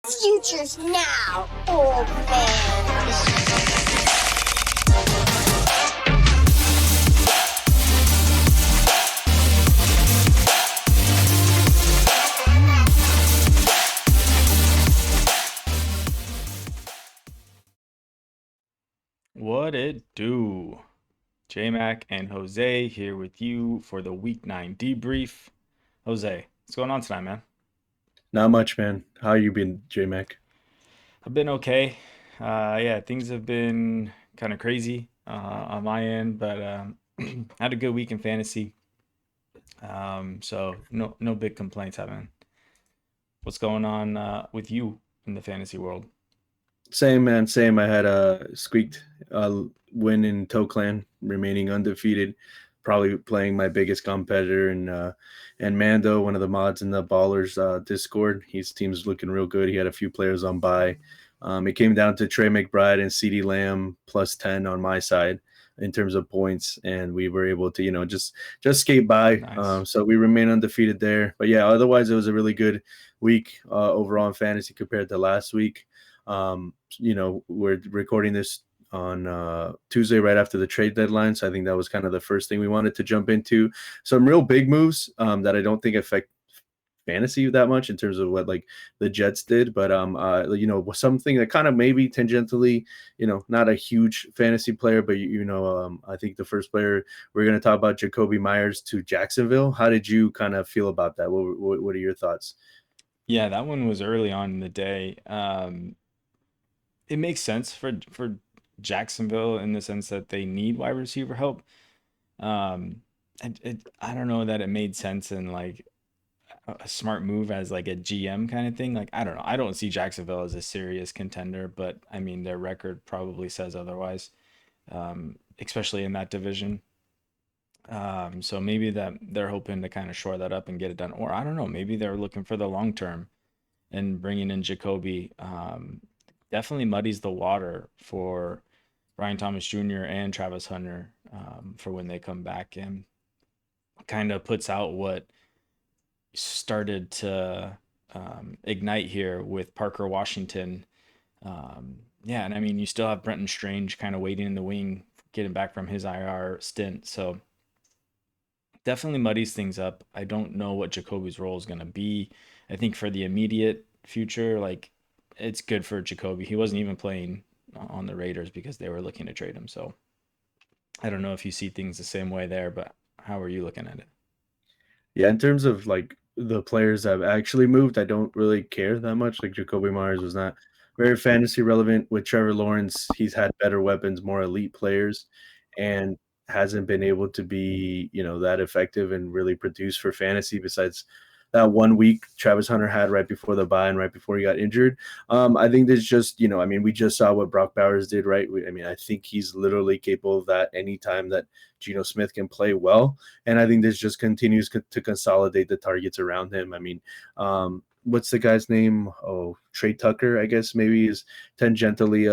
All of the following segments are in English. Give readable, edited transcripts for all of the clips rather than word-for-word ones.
Future's now, old man. What it do? Jmac and Jose here with you for the Week 9 debrief. Jose, what's going on tonight, man? Not much, man. How you been, Jmac? I've been okay. Yeah, things have been kind of crazy on my end, but had a good week in fantasy. So no big complaints, having. What's going on with you in the fantasy world? Same, man. Same. I had a squeaked win in Toe Clan, remaining undefeated. Probably playing my biggest competitor and Mando, one of the mods in the Ballers Discord. His team's looking real good. He had a few players on bye. It came down to Trey McBride and CeeDee Lamb plus 10 on my side in terms of points, and we were able to just skate by. Nice. So we remain undefeated there. But yeah, otherwise it was a really good week overall in fantasy compared to last week. We're recording this on Tuesday right after the trade deadline. So I think that was kind of the first thing we wanted to jump into. Some real big moves that I don't think affect fantasy that much in terms of what like the Jets did, but something that kind of maybe tangentially, not a huge fantasy player, but I think the first player we're going to talk about, Jacoby Myers to Jacksonville. How did you kind of feel about that? What are your thoughts? Yeah, that one was early on in the day. It makes sense for Jacksonville in the sense that they need wide receiver help. I don't know that it made sense in like a smart move as like a GM kind of thing. Like I don't know. I don't see Jacksonville as a serious contender, but I mean their record probably says otherwise, especially in that division. So maybe that they're hoping to kind of shore that up and get it done, or I don't know. Maybe they're looking for the long term and bringing in Jacoby. Definitely muddies the water for Ryan Thomas Jr. and Travis Hunter for when they come back, and kind of puts out what started to ignite here with Parker Washington. Yeah, and I mean, you still have Brenton Strange kind of waiting in the wing, getting back from his IR stint. So definitely muddies things up. I don't know what Jacoby's role is going to be. I think for the immediate future, like it's good for Jacoby. He wasn't even playing on the Raiders because they were looking to trade him. So I don't know if you see things the same way there, but how are you looking at it? Yeah, in terms of like the players that have actually moved, I don't really care that much. Like Jacoby Myers was not very fantasy relevant. With Trevor Lawrence, he's had better weapons, more elite players, and hasn't been able to be, that effective and really produce for fantasy besides that 1 week Travis Hunter had right before the bye and right before he got injured. I think there's just, I mean, we just saw what Brock Bowers did, right? I mean, I think he's literally capable of that anytime that Geno Smith can play well. And I think this just continues to consolidate the targets around him. I mean, what's the guy's name? Oh, Trey Tucker, I guess maybe is tangentially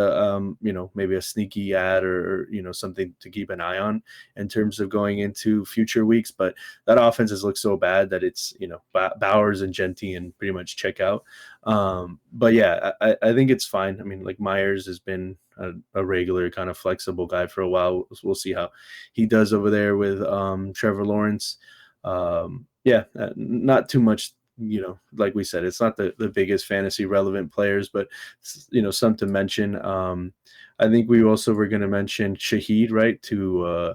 maybe a sneaky ad or something to keep an eye on in terms of going into future weeks. But that offense has looked so bad that it's, Bowers and Genty and pretty much check out. But yeah, I think it's fine. I mean, like Myers has been a regular kind of flexible guy for a while. We'll see how he does over there with Trevor Lawrence. Yeah, not too much. Like we said, it's not the biggest fantasy relevant players, but some to mention. I think we also were going to mention Shaheed, right? To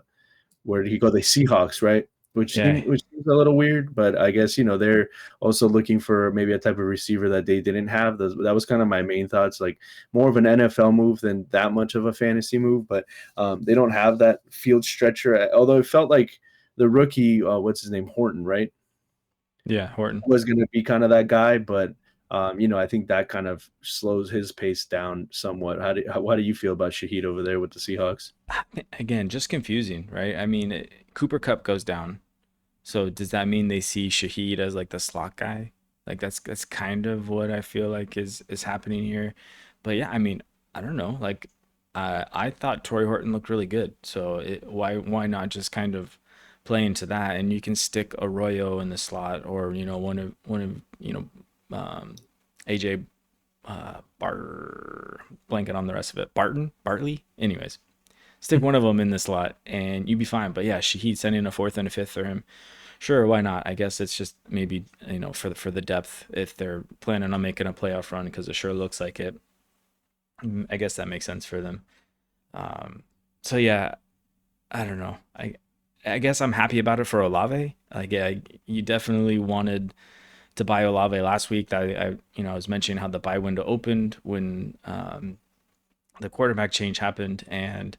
where did he go? The Seahawks, right? Yeah, Which seems a little weird, but I guess they're also looking for maybe a type of receiver that they didn't have. That was kind of my main thoughts, like more of an NFL move than that much of a fantasy move. But they don't have that field stretcher. Although it felt like the rookie, what's his name, Horton, right, yeah, Horton. was going to be kind of that guy, but I think that kind of slows his pace down somewhat. How do you feel about Shaheed over there with the Seahawks? Again, just confusing, right? I mean, Cooper Cup goes down. So does that mean they see Shaheed as like the slot guy? Like that's kind of what I feel like is happening here. But yeah, I mean, I don't know. Like I thought Torrey Horton looked really good. So why not just kind of play into that, and you can stick Arroyo in the slot, or one of AJ blanking on the rest of it. Bartley. Anyways, stick one of them in the slot and you'd be fine. But yeah, Shaheed sending a fourth and a fifth for him. Sure, why not? I guess it's just maybe for the depth if they're planning on making a playoff run because it sure looks like it. I guess that makes sense for them. So yeah, I don't know. I guess I'm happy about it for Olave. Like yeah, you definitely wanted to buy Olave last week. I was mentioning how the buy window opened when the quarterback change happened, and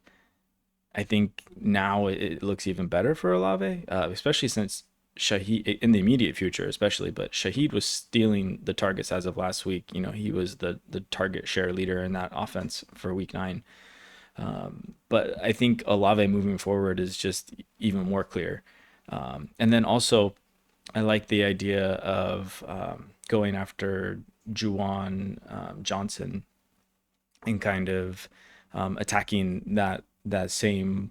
I think now it looks even better for Olave, especially since Shaheed in the immediate future, especially. But Shaheed was stealing the targets as of last week. He was the target share leader in that offense for Week 9. But I think Olave moving forward is just even more clear. And then also, I like the idea of going after Juwan Johnson and kind of attacking that same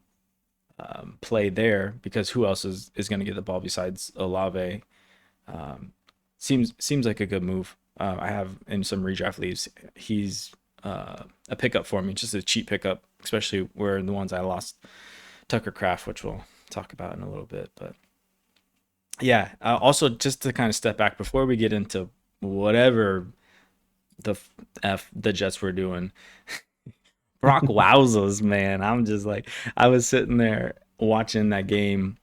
play there because who else is going to get the ball besides Olave? Seems like a good move. I have in some redraft leagues. He's a pickup for me, just a cheap pickup, especially where the ones I lost Tucker Craft, which we'll talk about in a little bit. But yeah, also just to kind of step back before we get into whatever the Jets were doing. Brock wowzers, man. I'm just like, I was sitting there watching that game,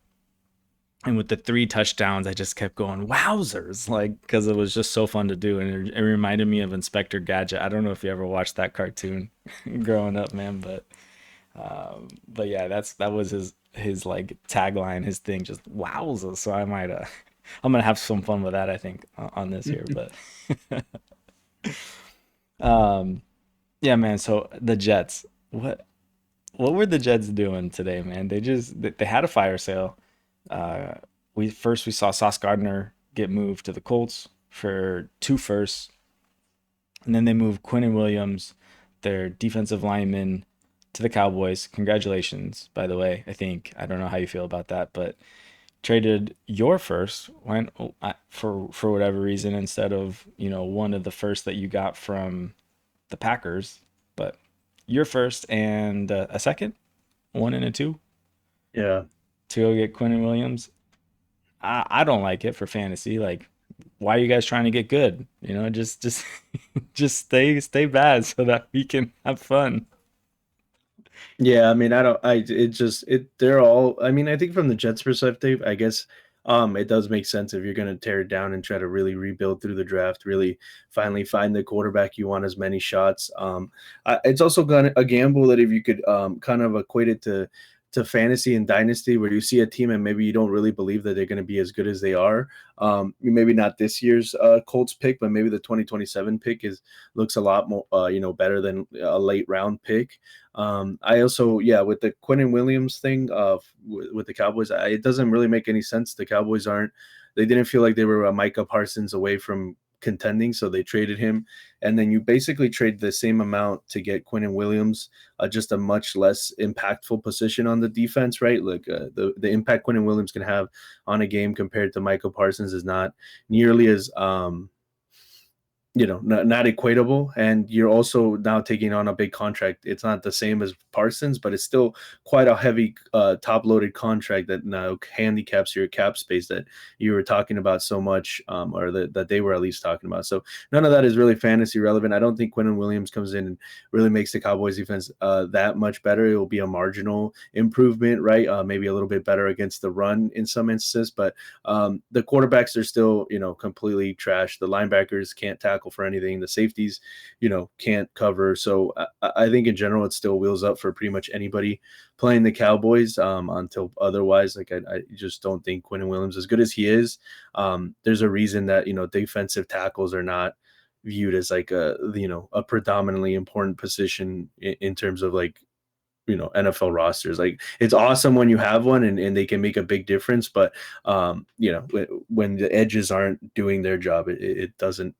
and with the 3 touchdowns, I just kept going wowzers, like because it was just so fun to do, and it reminded me of Inspector Gadget. I don't know if you ever watched that cartoon growing up, man, but yeah, that was his like tagline, his thing, just wowzers. So I might I'm gonna have some fun with that, I think, on this here, but um. Yeah, man. So the Jets, what were the Jets doing today, man? They had a fire sale. Uh, we saw Sauce Gardner get moved to the Colts for 2 firsts, and then they moved Quinn Williams, their defensive lineman, to the Cowboys. Congratulations, by the way. I don't know how you feel about that, but traded your first went for whatever reason instead of one of the first that you got from the Packers, but your first and a second, 1 and a 2, Yeah. to go get Quinn Williams. I don't like it for fantasy. Like, why are you guys trying to get good? Just just stay bad so that we can have fun. Yeah, I mean, I don't, I, it just, they're all, I mean, I think from the Jets perspective, I guess, it does make sense if you're going to tear it down and try to really rebuild through the draft, really finally find the quarterback you want as many shots. It's also got a gamble that if you could, kind of equate it to fantasy and dynasty where you see a team and maybe you don't really believe that they're going to be as good as they are. Maybe not this year's Colts pick, but maybe the 2027 pick looks a lot more, better than a late round pick. I also, yeah, with the Quentin Williams thing with the Cowboys, it doesn't really make any sense. The Cowboys they didn't feel like they were Micah Parsons away from contending, so they traded him. And then you basically trade the same amount to get Quentin Williams, just a much less impactful position on the defense, right? Like the impact Quentin Williams can have on a game compared to Michael Parsons is not nearly as not equatable. And you're also now taking on a big contract. It's not the same as Parsons, but it's still quite a heavy top loaded contract that now handicaps your cap space that you were talking about so much, or that they were at least talking about. So none of that is really fantasy relevant. I don't think Quentin Williams comes in and really makes the Cowboys defense that much better. It will be a marginal improvement, right? Maybe a little bit better against the run in some instances, but the quarterbacks are still, completely trash. The linebackers can't tackle for anything. The safeties, can't cover. So I think in general, it still wheels up for pretty much anybody playing the Cowboys, until otherwise. Like I just don't think Quentin Williams, as good as he is, there's a reason that, defensive tackles are not viewed as like a predominantly important position in terms of like, NFL rosters. Like it's awesome when you have one and they can make a big difference, but when the edges aren't doing their job, it doesn't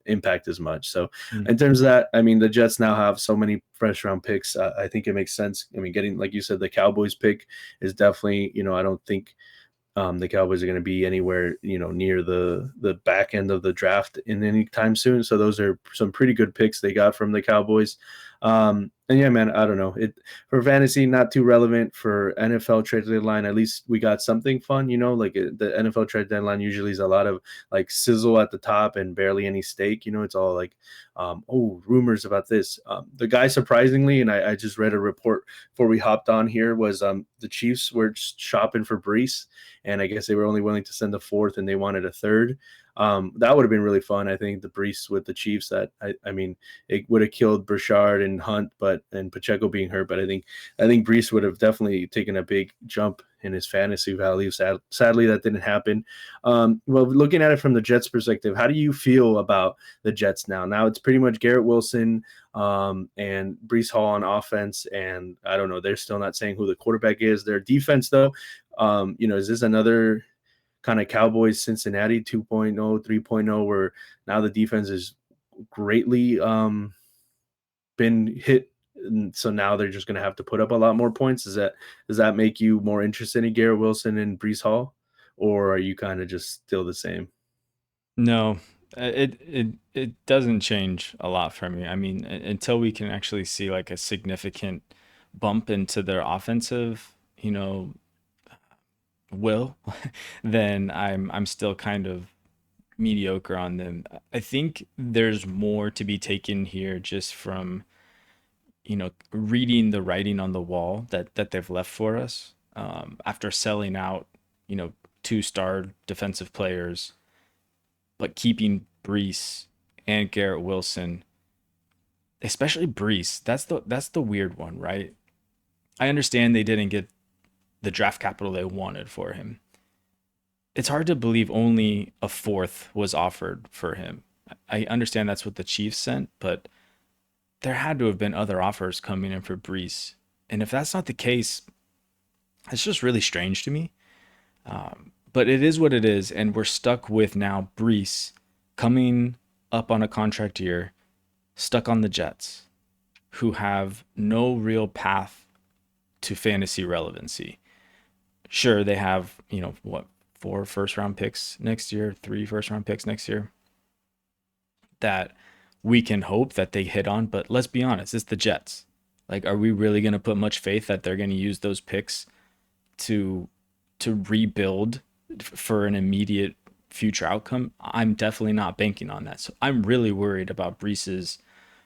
impact as much. So in terms of that, I mean, the Jets now have so many first round picks. I think it makes sense. I mean, getting, like you said, the Cowboys pick is definitely, I don't think the Cowboys are going to be anywhere, near the back end of the draft in any time soon. So those are some pretty good picks they got from the Cowboys. And yeah, man, I don't know. It for fantasy, not too relevant. For NFL trade deadline, at least we got something fun. Like the NFL trade deadline usually is a lot of like sizzle at the top and barely any steak. It's all like, rumors about this. The guy surprisingly, and I just read a report before we hopped on here, was the Chiefs were shopping for Brees, and I guess they were only willing to send a fourth, and they wanted a third. That would have been really fun. I think the Brees with the Chiefs. That I mean, it would have killed Burchard and Hunt, and Pacheco being hurt. But I think Brees would have definitely taken a big jump in his fantasy value. Sadly, that didn't happen. Well, looking at it from the Jets' perspective, how do you feel about the Jets now? Now it's pretty much Garrett Wilson and Brees Hall on offense, and I don't know. They're still not saying who the quarterback is. Their defense, though, is this another kind of Cowboys Cincinnati 2.0, 3.0, where now the defense is greatly been hit, and so now they're just going to have to put up a lot more points? Does that make you more interested in Garrett Wilson and Brees Hall, or are you kind of just still the same? No, it doesn't change a lot for me. I mean, until we can actually see like a significant bump into their offensive, will, then I'm still kind of mediocre on them. I think there's more to be taken here just from, reading the writing on the wall that they've left for us after selling out, two-star defensive players, but keeping Brees and Garrett Wilson, especially Brees. That's the weird one, right? I understand they didn't get the draft capital they wanted for him. It's hard to believe only a fourth was offered for him. I understand that's what the Chiefs sent, but there had to have been other offers coming in for Brees. And if that's not the case, it's just really strange to me. But it is what it is, and we're stuck with now Brees coming up on a contract year, stuck on the Jets, who have no real path to fantasy relevancy. Sure, they have, 4 first-round picks next year, 3 first-round picks next year that we can hope that they hit on. But let's be honest, it's the Jets. Like, are we really going to put much faith that they're going to use those picks to rebuild for an immediate future outcome? I'm definitely not banking on that. So I'm really worried about Brees's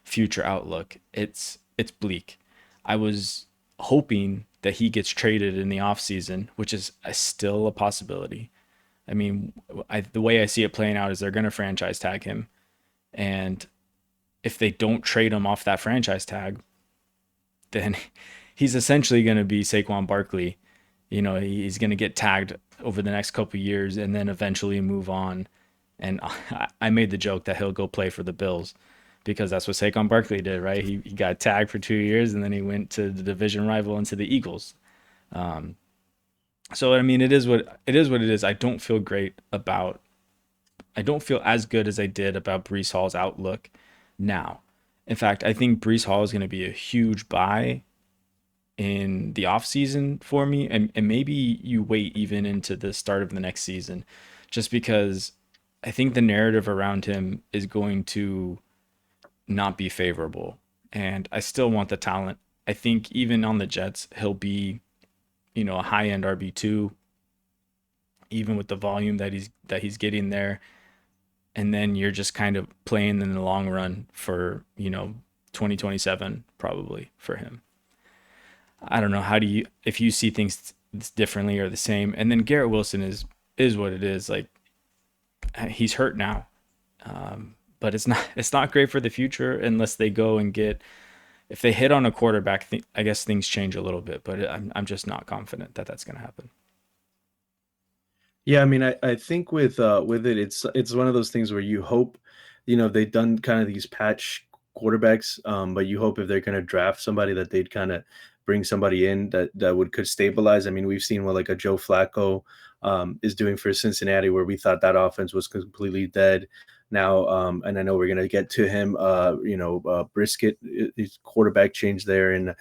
future outlook. It's bleak. I was hoping that he gets traded in the offseason, which is still a possibility. I mean, the way I see it playing out is they're going to franchise tag him. And if they don't trade him off that franchise tag, then he's essentially going to be Saquon Barkley. He's going to get tagged over the next couple of years and then eventually move on. And I made the joke that he'll go play for the Bills because that's what Saquon Barkley did, right? He got tagged for 2 years and then he went to the division rival into the Eagles. So I mean, it is what it is. I don't feel as good as I did about Brees Hall's outlook now. In fact, I think Brees Hall is going to be a huge buy in the offseason for me. And maybe you wait even into the start of the next season, just because I think the narrative around him is going to not be favorable. And I still want the talent. I think even on the Jets, he'll be, a high-end RB2, even with the volume that he's getting there. And then you're just kind of playing in the long run for, 2027 probably for him. I don't know. If you see things differently or the same? And then Garrett Wilson is what it is. Like, he's hurt now. But it's not great for the future unless they go and if they hit on a quarterback, I guess things change a little bit, but I'm just not confident that that's going to happen. Yeah, I mean, I think with it, it's one of those things where you hope, they've done kind of these patch quarterbacks, but you hope if they're going to draft somebody that they'd kind of bring somebody in that could stabilize. I mean, we've seen what like a Joe Flacco is doing for Cincinnati, where we thought that offense was completely dead. now. And I know we're gonna get to him. Brisket, his quarterback change there in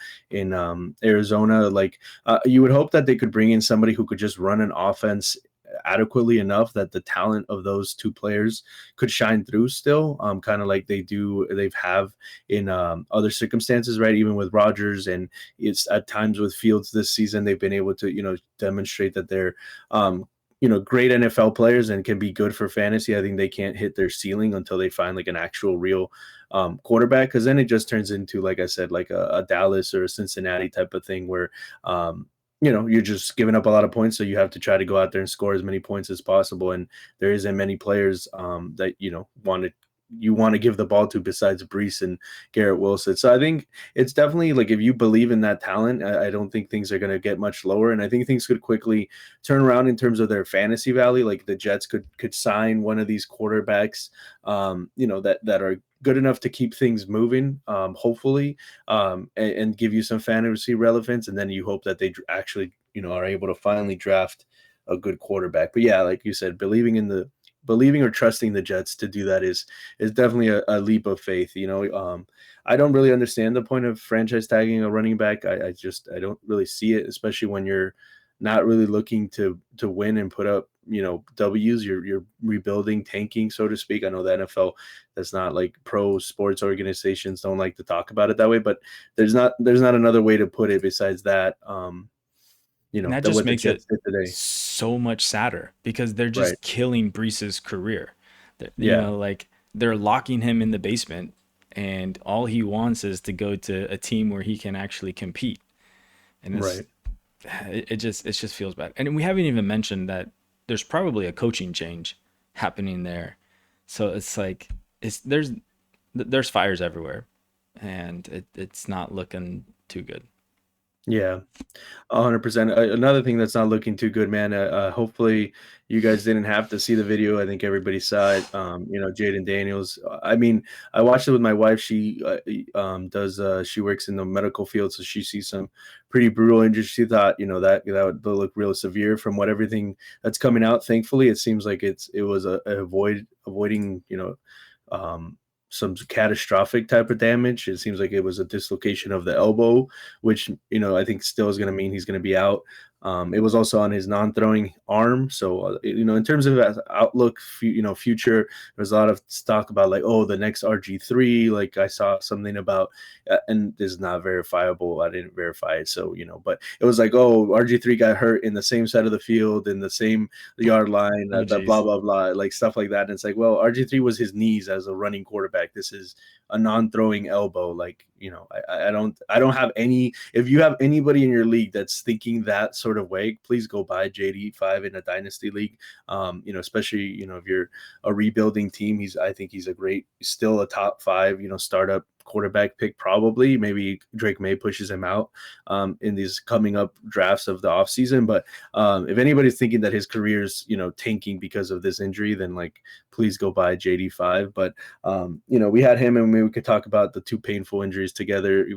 Arizona. Like you would hope that they could bring in somebody who could just run an offense adequately enough that the talent of those two players could shine through still, kind of like they've have in other circumstances, right? Even with Rodgers, and it's at times with Fields this season, they've been able to, demonstrate that they're great NFL players and can be good for fantasy. I think they can't hit their ceiling until they find like an actual real quarterback, because then it just turns into, like I said, like a Dallas or a Cincinnati type of thing where you're just giving up a lot of points, so you have to try to go out there and score as many points as possible. And there isn't many players that want to give the ball to besides Brees and Garrett Wilson. So I think it's definitely like, if you believe in that talent, I don't think things are going to get much lower. And I think things could quickly turn around in terms of their fantasy value. Like the Jets could sign one of these quarterbacks, that are good enough to keep things moving, hopefully, and give you some fantasy relevance. And then you hope that they actually, are able to finally draft a good quarterback. But yeah, like you said, believing or trusting the Jets to do that is definitely a leap of faith. I don't really understand the point of franchise tagging a running back. I don't really see it, especially when you're not really looking to win and put up W's. You're rebuilding, tanking, so to speak. I know the NFL, that's not like pro sports organizations don't like to talk about it that way, but there's not another way to put it besides that. And that That just what the makes it Jets did today. so much sadder because they're Right. just killing Brees's career. Yeah. Like they're locking him in the basement, and all he wants is to go to a team where he can actually compete. And Right. it just feels bad. And we haven't even mentioned that there's probably a coaching change happening there. So it's like there's fires everywhere, and it's not looking too good. Yeah. 100%. Another thing that's not looking too good, man. Hopefully, you guys didn't have to see the video. I think everybody saw it. Jaden Daniels. I mean, I watched it with my wife. She does. She works in the medical field, so she sees some pretty brutal injuries. She thought, that would look real severe from what everything that's coming out. Thankfully, it seems like it was avoiding. Um, some catastrophic type of damage. It seems like it was a dislocation of the elbow, which I think still is going to mean he's going to be out. It was also on his non-throwing arm, so in terms of outlook, future, there's a lot of talk about like, oh, the next RG3. Like I saw something about, and this is not verifiable. I didn't verify it, so but it was like, oh, RG3 got hurt in the same side of the field in the same yard line, Oh the blah geez. blah blah, like stuff like that. And it's like, well, RG3 was his knees as a running quarterback. This is a non-throwing elbow. Like, I don't have any. If you have anybody in your league that's thinking that sort of way, please go buy JD5 in a dynasty league. Especially if you're a rebuilding team, I think he's still a top 5 startup quarterback pick. Probably, maybe Drake May pushes him out in these coming up drafts of the offseason. But if anybody's thinking that his career's tanking because of this injury, then like, please go buy JD5. But we had him, and we could talk about the two painful injuries together.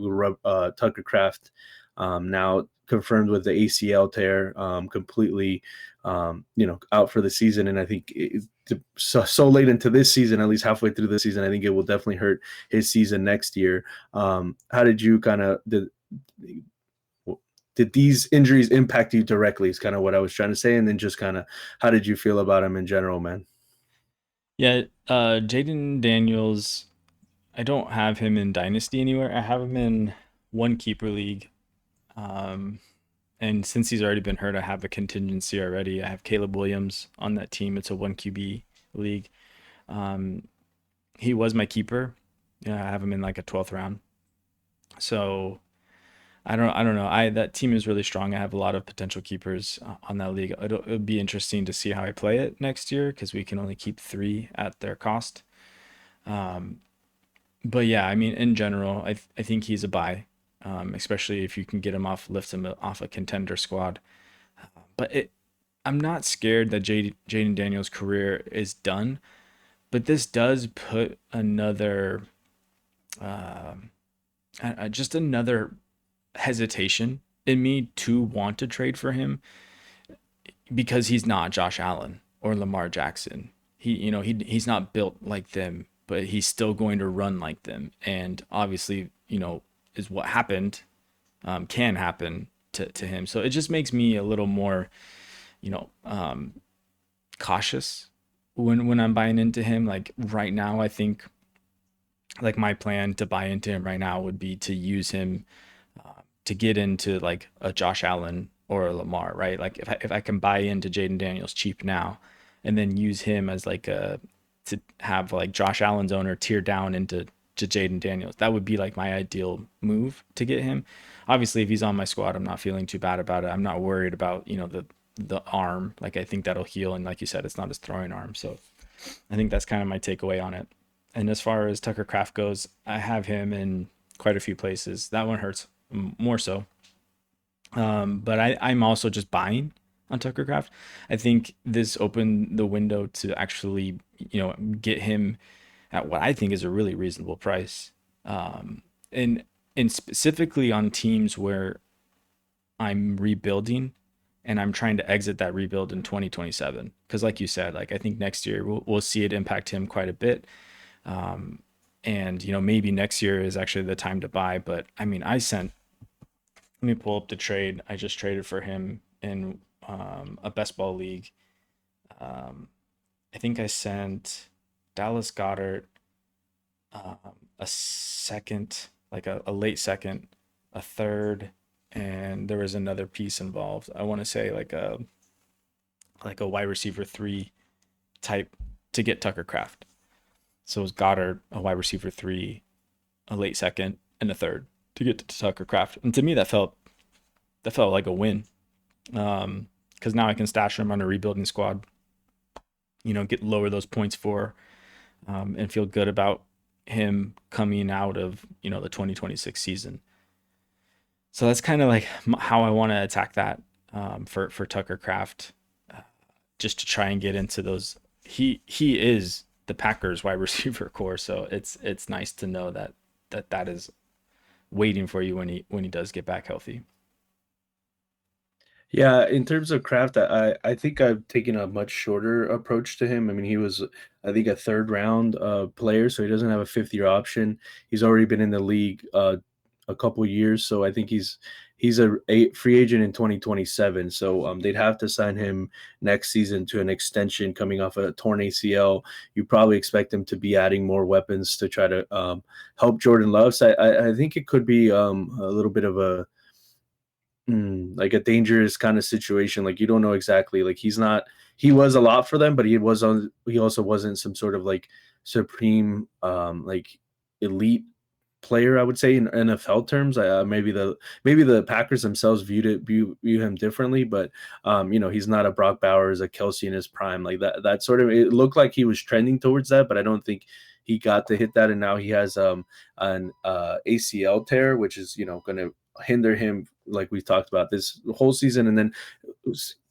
Tucker Kraft, now confirmed with the ACL tear, completely, out for the season. And I think so late into this season, at least halfway through the season, I think it will definitely hurt his season next year. How did you did these injuries impact you directly is kind of what I was trying to say. And then just kind of, how did you feel about him in general, man? Yeah, Jaden Daniels, I don't have him in Dynasty anywhere. I have him in one keeper league. Um, and since he's already been hurt, I have a contingency already. I have Caleb Williams on that team. It's a one QB league. Um, he was my keeper. Yeah, I have him in like a 12th round. So I don't know. I That team is really strong. I have a lot of potential keepers on that league. It'll be interesting to see how I play it next year because we can only keep 3 at their cost. Um, but yeah, I mean, in general, I think he's a buy, especially if you can get him lift him off a contender squad. But I'm not scared that Jaden Daniels' career is done, but this does put another, um just another hesitation in me to want to trade for him because he's not Josh Allen or Lamar Jackson. he's not built like them, but he's still going to run like them. And obviously, is what happened, can happen to him. So it just makes me a little more, you know, cautious when I'm buying into him. Like right now, I think like my plan to buy into him right now would be to use him to get into like a Josh Allen or a Lamar, right? Like if I can buy into Jaden Daniels cheap now and then use him as like a to have like Josh Allen's owner tear down into to Jaden Daniels. That would be like my ideal move to get him. Obviously, if he's on my squad, I'm not feeling too bad about it. I'm not worried about, the arm. Like I think that'll heal, and like you said, it's not his throwing arm. So I think that's kind of my takeaway on it. And as far as Tucker Craft goes, I have him in quite a few places. That one hurts more so. But I'm also just buying on Tucker Craft. I think this opened the window to actually, get him at what I think is a really reasonable price. And and specifically on teams where I'm rebuilding and I'm trying to exit that rebuild in 2027. Because like you said, like I think next year we'll see it impact him quite a bit. And maybe next year is actually the time to buy. But I mean, let me pull up the trade. I just traded for him in a best ball league. I think I sent Dallas Goddard a second, like a late second, a third, and there was another piece involved. I want to say like a wide receiver 3 type to get Tucker Craft. So it was Goddard, a wide receiver 3, a late second, and a third to get to Tucker Craft. And to me, that felt like a win. Because now I can stash him on a rebuilding squad. Get lower those points for, and feel good about him coming out of the 2026 season. So that's kind of like how I want to attack that for Tucker Craft, just to try and get into those. He is the Packers wide receiver core, so it's nice to know that is waiting for you when he does get back healthy. Yeah, in terms of Kraft, I think I've taken a much shorter approach to him. I mean, he was, I think, a third round player, so he doesn't have a fifth year option. He's already been in the league a couple years, so I think he's a free agent in 2027. So they'd have to sign him next season to an extension coming off a torn ACL. You probably expect him to be adding more weapons to try to help Jordan Love. So I think it could be a little bit of a like a dangerous kind of situation. Like you don't know exactly. Like he was a lot for them, but he also wasn't some sort of like supreme like elite player, I would say, in NFL terms. Maybe the Packers themselves view him differently, but he's not a Brock Bowers, a Kelsey in his prime. Like that sort of, it looked like he was trending towards that, but I don't think he got to hit that. And now he has an ACL tear, which is going to hinder him, like we talked about, this whole season, and then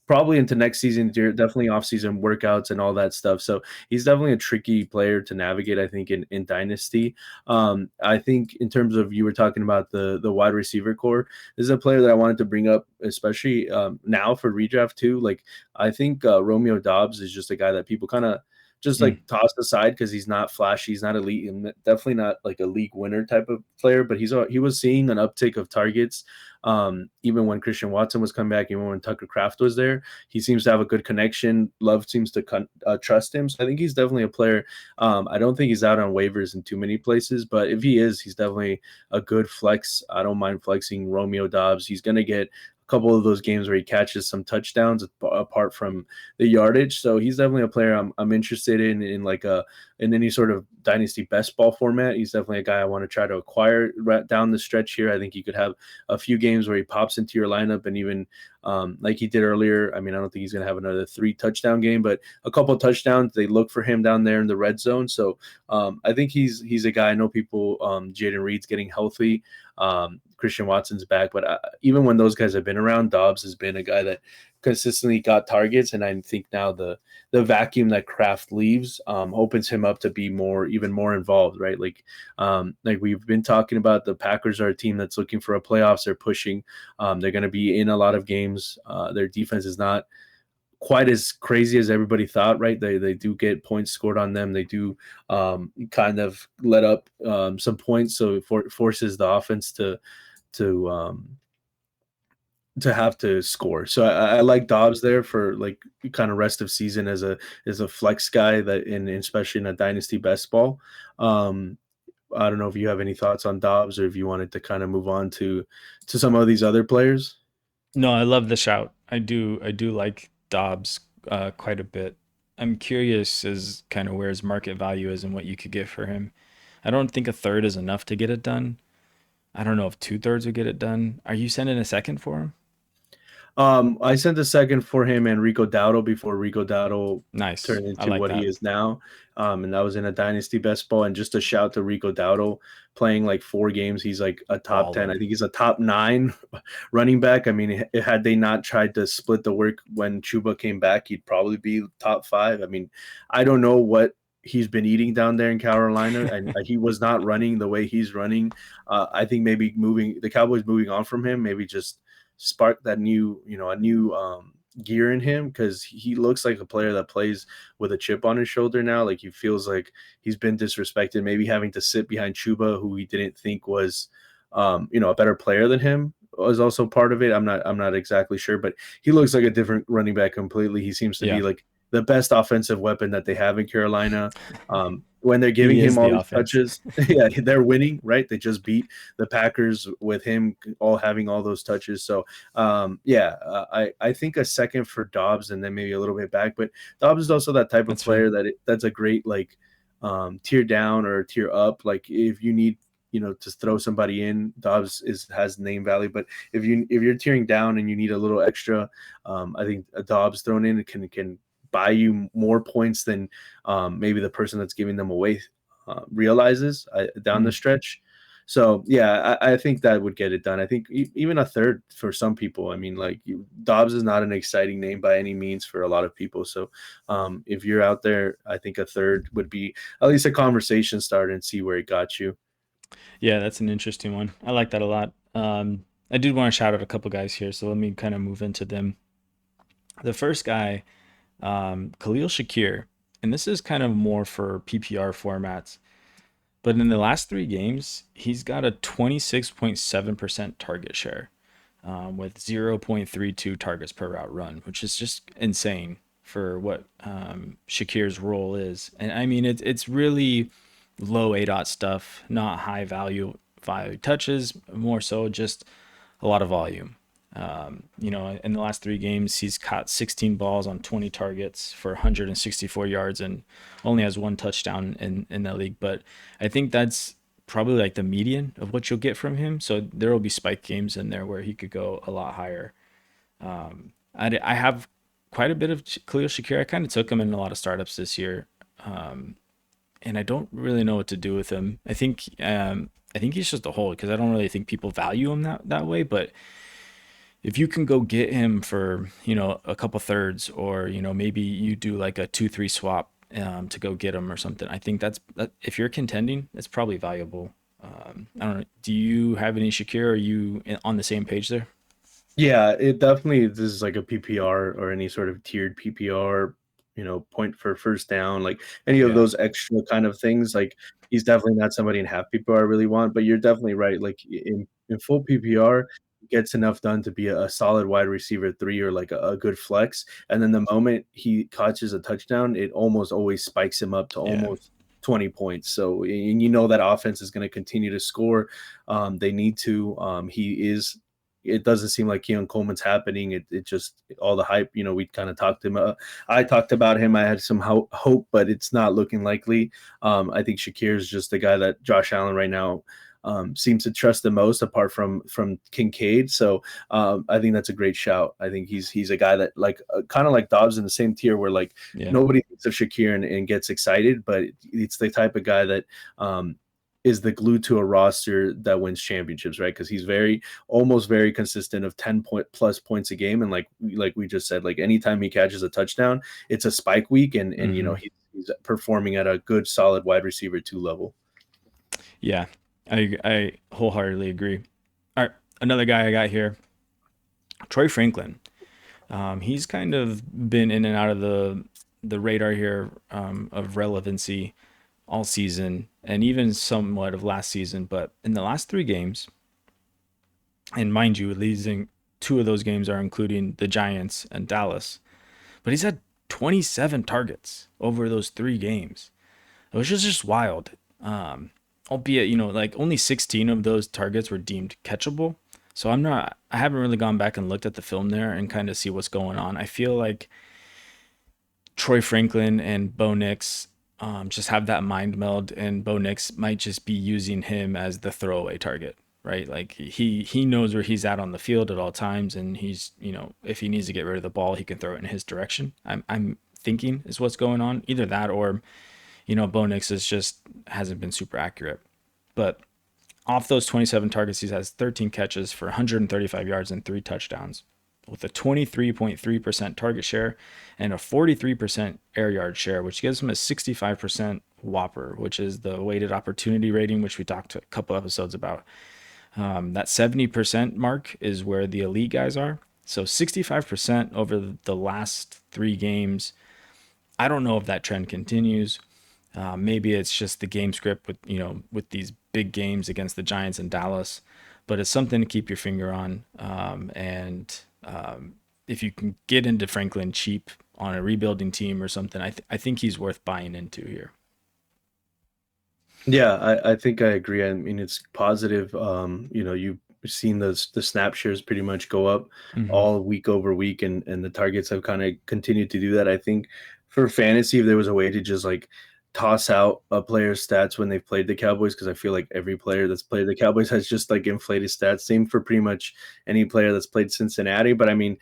probably into next season, definitely off-season workouts and all that stuff. So he's definitely a tricky player to navigate, I think, in Dynasty. I think in terms of, you were talking about the wide receiver core, this is a player that I wanted to bring up, especially now for redraft too. Like I think Romeo Doubs is just a guy that people kind of just like tossed aside because he's not flashy, he's not elite, and definitely not like a league winner type of player. But he was seeing an uptick of targets, even when Christian Watson was coming back, even when Tucker Craft was there. He seems to have a good connection. Love seems to trust him, so I think he's definitely a player. I don't think he's out on waivers in too many places, but if he is, he's definitely a good flex. I don't mind flexing Romeo Doubs. He's going to get couple of those games where he catches some touchdowns apart from the yardage. So he's definitely a player I'm interested in in any sort of dynasty best ball format. He's definitely a guy I want to try to acquire right down the stretch here. I think you could have a few games where he pops into your lineup, and even like he did earlier. I mean, I don't think he's going to have another 3 touchdown game, but a couple of touchdowns. They look for him down there in the red zone. So I think he's a guy. I know people. Jaden Reed's getting healthy. Christian Watson's back, but even when those guys have been around, Dobbs has been a guy that consistently got targets, and I think now the vacuum that Kraft leaves opens him up to be even more involved, right? Like we've been talking about, the Packers are a team that's looking for a playoffs. They're pushing. They're going to be in a lot of games. Their defense is not quite as crazy as everybody thought, right? They do get points scored on them. They do kind of let up some points, so it forces the offense to um, to have to score. So I like Dobbs there for like kind of rest of season as a flex guy that in especially in a dynasty best ball. Um, I don't know if you have any thoughts on Dobbs or if you wanted to kind of move on to some of these other players. No, I love the shout. I do like Dobbs quite a bit. I'm curious as kind of where his market value is and what you could get for him. I don't think a third is enough to get it done. I don't know if two-thirds would get it done. Are you sending a second for him? I sent a second for him and Rico Dowdle before Rico Dowdle Nice. turned I into like what he that. is now. And that was in a dynasty best ball. And just a shout to Rico Dowdle playing like 4 games. He's like a top 10. I Baller. think he's a top 9 running back. I mean, had they not tried to split the work when Chuba came back, he'd probably be top 5. I mean, I don't know what he's been eating down there in Carolina, and he was not running the way he's running. I think maybe moving the Cowboys moving on from him, maybe just spark that new, a new gear in him because he looks like a player that plays with a chip on his shoulder now. Like he feels like he's been disrespected, maybe having to sit behind Chuba, who he didn't think was, a better player than him. Was also part of it. I'm not exactly sure, but he looks like a different running back completely. He seems to be Yeah. like the best offensive weapon that they have in Carolina. When they're giving He him is the all these offense. touches, yeah, they're winning, right? They just beat the Packers with him all having all those touches. So, I think a second for Dobbs and then maybe a little bit back. But Dobbs is also that type of That's fair. player that's a great like tier down or tier up. Like if you need to throw somebody in, Dobbs has name value. But if you're tearing down and you need a little extra, I think a Dobbs thrown in can buy you more points than maybe the person that's giving them away realizes down the Mhm. stretch. So yeah, I think that would get it done. I think even a third for some people. I mean, like Dobbs is not an exciting name by any means for a lot of people. So if you're out there, I think a third would be at least a conversation starter and see where it got you. Yeah, that's an interesting one. I like that a lot. I did want to shout out a couple guys here, so let me kind of move into them. The first guy, Khalil Shakir, and this is kind of more for PPR formats. But in the last 3 games, he's got a 26.7% target share with 0.32 targets per route run, which is just insane for what Shakir's role is. And I mean, it's really low A dot stuff, not high value touches, more so just a lot of volume. In the last 3 games, he's caught 16 balls on 20 targets for 164 yards and only has 1 touchdown in that league. But I think that's probably like the median of what you'll get from him. So there will be spike games in there where he could go a lot higher. I have quite a bit of Khalil Shakir. I kind of took him in a lot of startups this year, and I don't really know what to do with him. I think he's just a hold because I don't really think people value him that way. But if you can go get him for a couple thirds, or maybe you do like a 2-3 swap to go get him or something, I think that if you're contending, it's probably valuable. I don't know. Do you have any Shakir? Are you on the same page there? Yeah, it definitely this is like a PPR or any sort of tiered PPR, point for first down, like any of Yeah. those extra kind of things. Like he's definitely not somebody in half PPR I really want, but you're definitely right. Like in full PPR, he gets enough done to be a solid wide receiver 3 or like a good flex. And then the moment he catches a touchdown, it almost always spikes him up to Yeah. almost 20 points. So and that offense is going to continue to score. They need to. He is it doesn't seem like Keon Coleman's happening. It just all the hype. We kind of talked him. I talked about him. I had some hope, but it's not looking likely. I think Shakir is just the guy that Josh Allen right now seems to trust the most, apart from Kincaid. So I think that's a great shout. I think he's a guy that like kind of like Dobbs in the same tier where like Yeah. nobody thinks of Shakir and gets excited, but it's the type of guy that is the glue to a roster that wins championships, right? Because he's almost very consistent of 10 plus points a game, and like we just said, like anytime he catches a touchdown, it's a spike week, and Hmm. he's performing at a good, solid wide receiver 2 level. Yeah. I wholeheartedly agree. All right, another guy I got here, Troy Franklin. He's kind of been in and out of the radar here of relevancy all season and even somewhat of last season. But in the last 3 games, and mind you, losing 2 of those games are including the Giants and Dallas, but he's had 27 targets over those 3 games, which is just wild. Albeit, like only 16 of those targets were deemed catchable. So I haven't really gone back and looked at the film there and kind of see what's going on. I feel like Troy Franklin and Bo Nix just have that mind meld, and Bo Nix might just be using him as the throwaway target, right? Like he knows where he's at on the field at all times, and he's if he needs to get rid of the ball, he can throw it in his direction. I'm thinking is what's going on. Either that or Bo Nix is just hasn't been super accurate. But off those 27 targets, he has 13 catches for 135 yards and 3 touchdowns with a 23.3% target share and a 43% air yard share, which gives him a 65% Whopper, which is the weighted opportunity rating, which we talked a couple episodes about. That 70% mark is where the elite guys are. So 65% over the last 3 games. I don't know if that trend continues. Maybe it's just the game script with these big games against the Giants and Dallas, but it's something to keep your finger on. And if you can get into Franklin cheap on a rebuilding team or something, I think he's worth buying into here. Yeah, I think I agree. I mean, it's positive. You've seen the snap shares pretty much go up Mm-hmm. all week over week, and the targets have kind of continued to do that. I think for fantasy, if there was a way to just like toss out a player's stats when they've played the Cowboys, because I feel like every player that's played the Cowboys has just like inflated stats. Same for pretty much any player that's played Cincinnati. But I mean,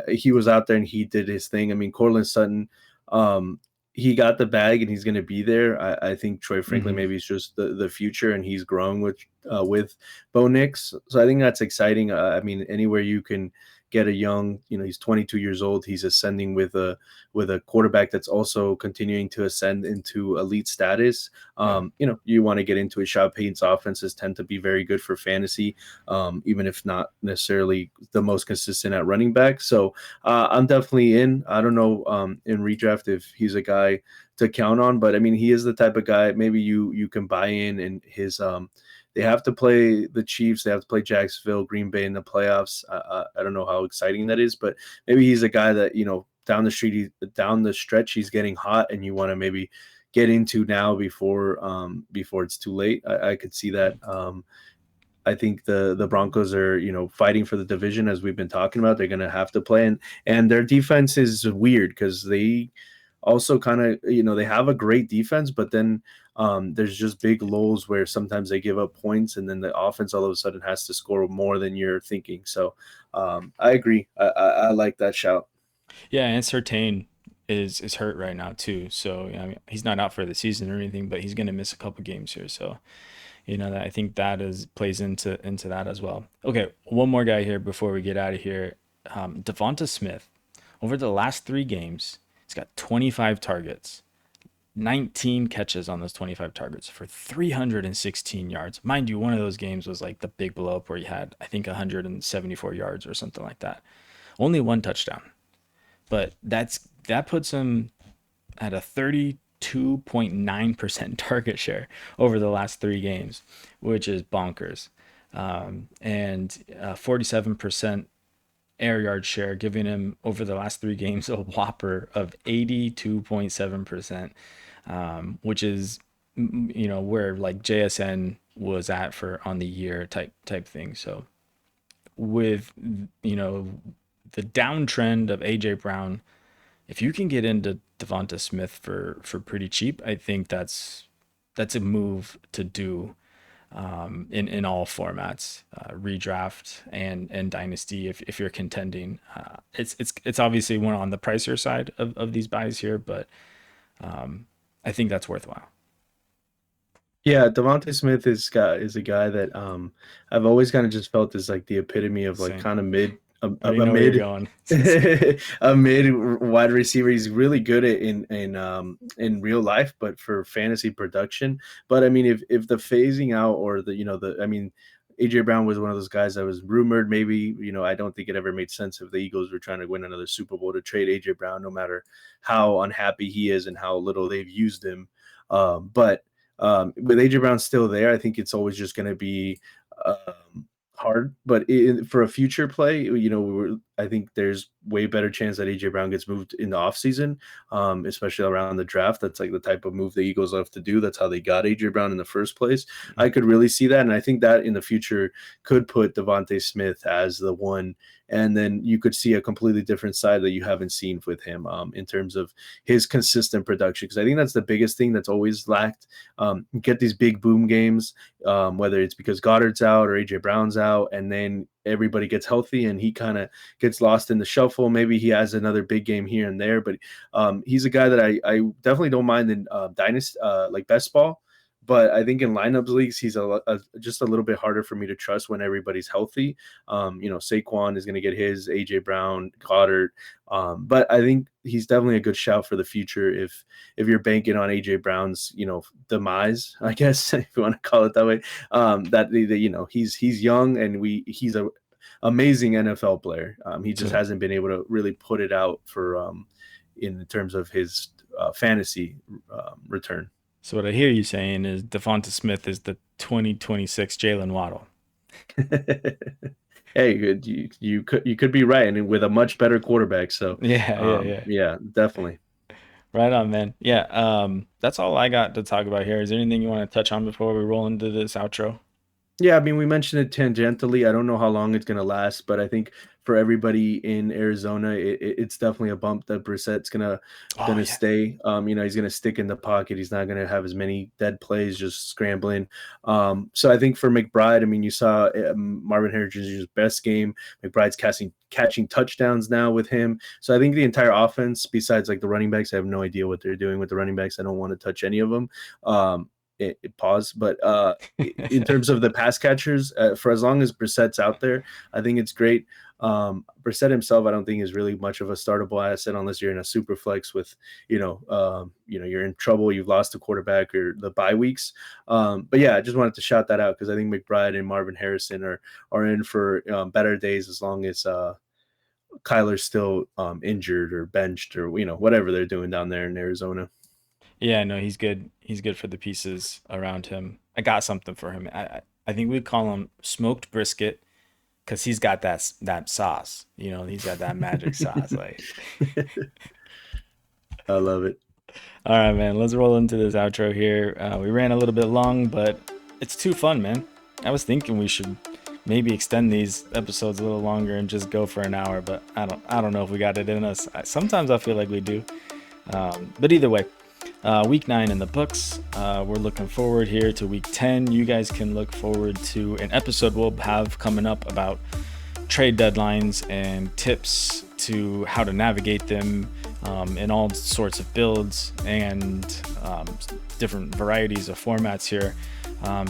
he was out there and he did his thing. I mean, Cortland Sutton. Um, he got the bag and he's going to be there. I think Troy Franklin Mm-hmm. maybe is just the future, and he's growing with Bo Nix. So I think that's exciting. I mean, anywhere you can get a young, he's 22 years old. He's ascending with a quarterback that's also continuing to ascend into elite status. Yeah. You want to get into it. Sean Payton's offenses tend to be very good for fantasy, even if not necessarily the most consistent at running back. So I'm definitely in. I don't know in redraft if he's a guy to count on, but I mean he is the type of guy maybe you can buy in his they have to play the Chiefs, they have to play Jacksonville, Green Bay in the playoffs. I don't know how exciting that is, but maybe he's a guy that down the stretch he's getting hot, and you want to maybe get into now before it's too late. I could see that. I think the Broncos are, fighting for the division as we've been talking about. They're going to have to play, and their defense is weird because they also kind of, they have a great defense, but then there's just big lulls where sometimes they give up points, and then the offense all of a sudden has to score more than you're thinking. So I agree. I like that shout. Yeah, and Sertain is hurt right now too. So I mean, he's not out for the season or anything, but he's going to miss a couple games here. So that I think that is plays into that as well. Okay, one more guy here before we get out of here. Devonta Smith, over the last 3 games, he's got 25 targets, 19 catches on those 25 targets for 316 yards. Mind you, one of those games was like the big blow up where he had, I think, 174 yards or something like that. Only 1 touchdown, but that puts him at a 32.9% target share over the last 3 games, which is bonkers. And 47% air yard share, giving him over the last 3 games a whopper of 82.7%, which is where like JSN was at for on the year type thing. So with the downtrend of AJ Brown, if you can get into Devonta Smith for pretty cheap, I think that's a move to do in all formats, redraft and dynasty. If you're contending, it's obviously one on the pricier side of these buys here, but I think that's worthwhile. Yeah, Devontae Smith is a guy that I've always kind of just felt is like the epitome of like Same. kind of mid I already a know where you're mid going. a mid wide receiver. He's really good at in real life, but for fantasy production. But I mean, if the phasing out or the I mean, AJ Brown was one of those guys that was rumored. Maybe, I don't think it ever made sense if the Eagles were trying to win another Super Bowl to trade AJ Brown, no matter how unhappy he is and how little they've used him. But with AJ Brown still there, I think it's always just going to be hard. But for a future play, I think there's way better chance that AJ Brown gets moved in the offseason, especially around the draft. That's like the type of move the Eagles love to do. That's how they got AJ Brown in the first place. I could really see that, and I think that in the future could put Devontae Smith as the one, and then you could see a completely different side that you haven't seen with him in terms of his consistent production, because I think that's the biggest thing that's always lacked. Get these big boom games, whether it's because Goddard's out or AJ Brown's out, and then everybody gets healthy and he kind of gets lost in the shuffle. Maybe he has another big game here and there, but he's a guy that I definitely don't mind in dynasty, like best ball. But I think in lineups leagues, he's just a little bit harder for me to trust when everybody's healthy. Saquon is going to get his, AJ Brown, Goddard. But I think he's definitely a good shout for the future if you're banking on AJ Brown's, demise, I guess, if you want to call it that way. He's young and he's a amazing NFL player. He just hasn't been able to really put it out for in terms of his fantasy return. So what I hear you saying is Devonta Smith is the 2026 Jalen Waddle. Hey, you could be right, and with a much better quarterback. So yeah, definitely. Right on, man. Yeah, that's all I got to talk about here. Is there anything you want to touch on before we roll into this outro? Yeah, I mean, we mentioned it tangentially. I don't know how long it's going to last, but I think for everybody in Arizona, it's definitely a bump that Brissett's gonna stay. He's gonna stick in the pocket. He's not gonna have as many dead plays just scrambling. So I think for McBride, I mean, you saw Marvin Harrison's best game. McBride's catching touchdowns now with him. So I think the entire offense, besides like the running backs, I have no idea what they're doing with the running backs. I don't want to touch any of them. Pause. But in terms of the pass catchers, for as long as Brissett's out there, I think it's great. Brissett himself, I don't think is really much of a startable asset unless you're in a super flex with, you're in trouble. You've lost a quarterback or the bye weeks. But yeah, I just wanted to shout that out because I think McBride and Marvin Harrison are in for better days as long as Kyler's still injured or benched or whatever they're doing down there in Arizona. Yeah, no, he's good. He's good for the pieces around him. I got something for him. I think we'd call him smoked brisket because he's got that sauce. He's got that magic sauce. Like, I love it. All right, man. Let's roll into this outro here. We ran a little bit long, but it's too fun, man. I was thinking we should maybe extend these episodes a little longer and just go for an hour, but I don't know if we got it in us. Sometimes I feel like we do. But either way. Week 9 in the books. We're looking forward here to week 10. You guys can look forward to an episode we'll have coming up about trade deadlines and tips to how to navigate them in all sorts of builds and different varieties of formats here.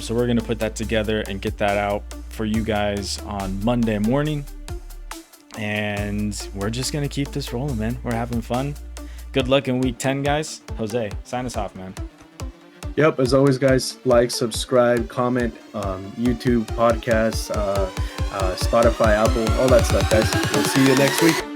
So we're going to put that together and get that out for you guys on Monday morning. And we're just going to keep this rolling, man. We're having fun. Good luck in week 10, guys. Jose, sign us off, man. Yep. As always, guys, like, subscribe, comment, YouTube, podcasts, Spotify, Apple, all that stuff, guys. We'll see you next week.